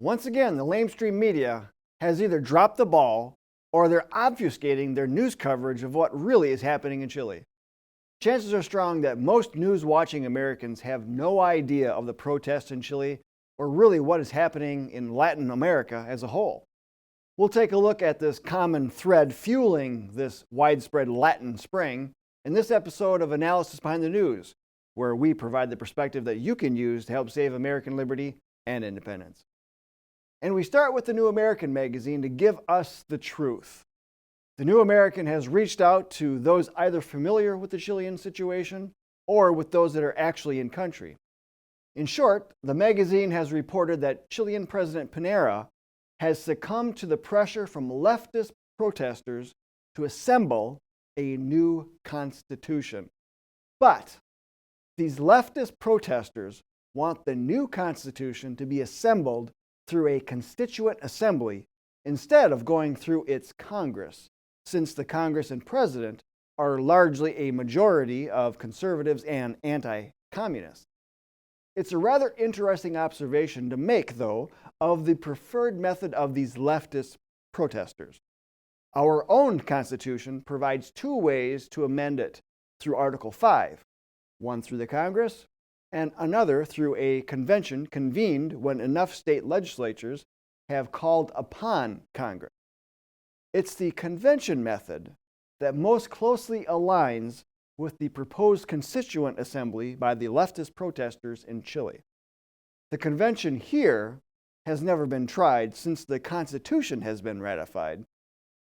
Once again, the lamestream media has either dropped the ball or they're obfuscating their news coverage of what really is happening in Chile. Chances are strong that most news-watching Americans have no idea of the protests in Chile or really what is happening in Latin America as a whole. We'll take a look at this common thread fueling this widespread Latin spring in this episode of Analysis Behind the News, where we provide the perspective that you can use to help save American liberty and independence. And we start with the New American magazine to give us the truth. The New American has reached out to those either familiar with the Chilean situation or with those that are actually in country. In short, the magazine has reported that Chilean President Pinera has succumbed to the pressure from leftist protesters to assemble a new constitution. But these leftist protesters want the new constitution to be assembled through a constituent assembly instead of going through its Congress, since the Congress and president are largely a majority of conservatives and anti-communists. It's a rather interesting observation to make, though, of the preferred method of these leftist protesters. Our own Constitution provides two ways to amend it through Article 5, one through the Congress and another through a convention convened when enough state legislatures have called upon Congress. It's the convention method that most closely aligns with the proposed constituent assembly by the leftist protesters in Chile. The convention here has never been tried since the Constitution has been ratified,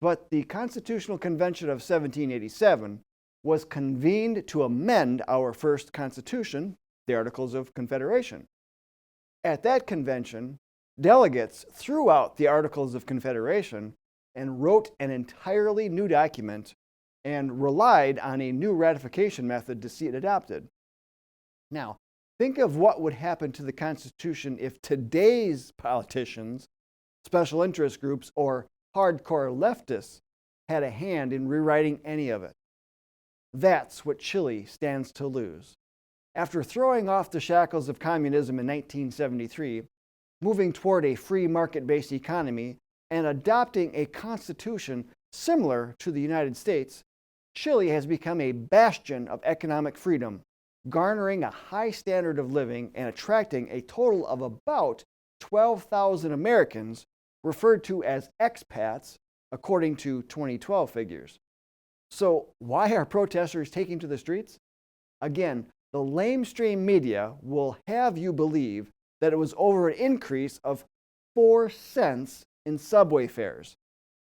but the Constitutional Convention of 1787 was convened to amend our first Constitution, the Articles of Confederation. At that convention, delegates threw out the Articles of Confederation and wrote an entirely new document and relied on a new ratification method to see it adopted. Now, think of what would happen to the Constitution if today's politicians, special interest groups, or hardcore leftists had a hand in rewriting any of it. That's what Chile stands to lose. After throwing off the shackles of communism in 1973, moving toward a free market-based economy, and adopting a constitution similar to the United States, Chile has become a bastion of economic freedom, garnering a high standard of living and attracting a total of about 12,000 Americans, referred to as expats, according to 2012 figures. So why are protesters taking to the streets? Again, the lamestream media will have you believe that it was over an increase of 4 cents in subway fares,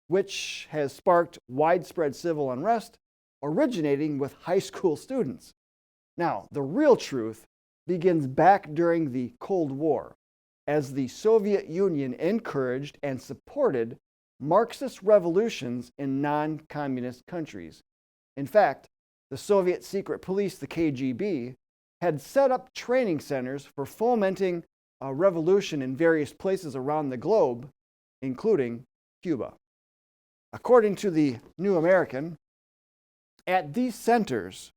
which has sparked widespread civil unrest, originating with high school students. Now, the real truth begins back during the Cold War, as the Soviet Union encouraged and supported Marxist revolutions in non-communist countries. In fact, the Soviet secret police, the KGB, had set up training centers for fomenting a revolution in various places around the globe, including Cuba. According to the New American, at these centers,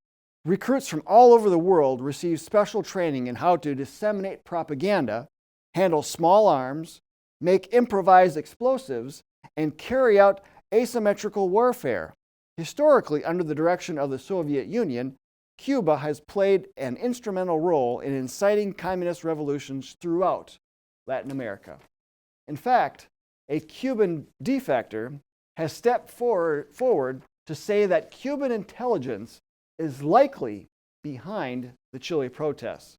recruits from all over the world receive special training in how to disseminate propaganda, handle small arms, make improvised explosives, and carry out asymmetrical warfare. Historically, under the direction of the Soviet Union, Cuba has played an instrumental role in inciting communist revolutions throughout Latin America. In fact, a Cuban defector has stepped forward to say that Cuban intelligence is likely behind the Chile protests.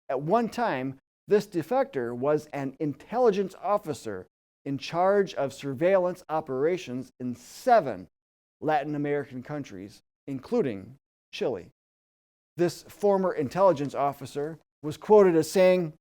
At one time, this defector was an intelligence officer in charge of surveillance operations in 7 Latin American countries, including Chile. This former intelligence officer was quoted as saying,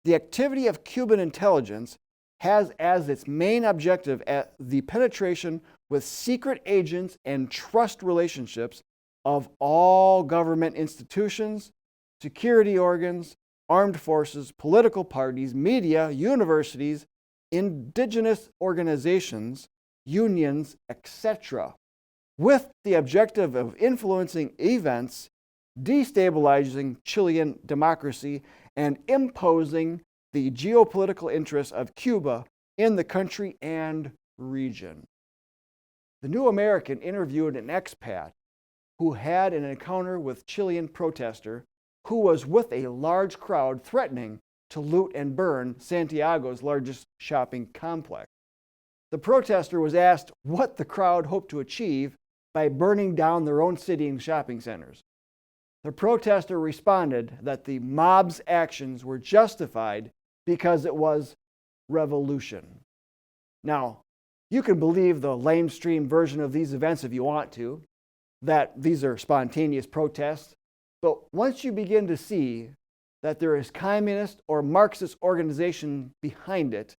"The activity of Cuban intelligence has as its main objective the penetration with secret agents and trust relationships of all government institutions, security organs, armed forces, political parties, media, universities, indigenous organizations, unions, etc., with the objective of influencing events, destabilizing Chilean democracy, and imposing the geopolitical interests of Cuba in the country and region. The New American interviewed an expat who had an encounter with Chilean protester who was with a large crowd threatening to loot and burn Santiago's largest shopping complex. The protester was asked what the crowd hoped to achieve by burning down their own city and shopping centers. The protester responded that the mob's actions were justified because it was revolution. Now, you can believe the lamestream version of these events if you want to, that these are spontaneous protests, but once you begin to see that there is communist or Marxist organization behind it,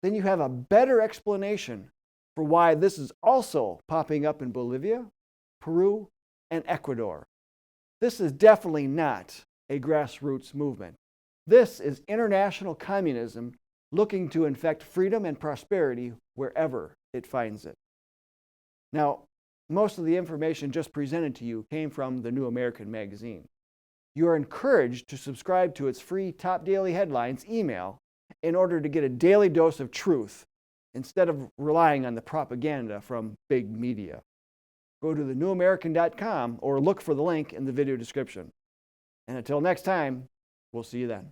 then you have a better explanation for why this is also popping up in Bolivia, Peru, and Ecuador. This is definitely not a grassroots movement. This is international communism looking to infect freedom and prosperity wherever it finds it. Now, most of the information just presented to you came from the New American magazine. You are encouraged to subscribe to its free Top Daily Headlines email in order to get a daily dose of truth instead of relying on the propaganda from big media. Go to thenewamerican.com or look for the link in the video description. And until next time, we'll see you then.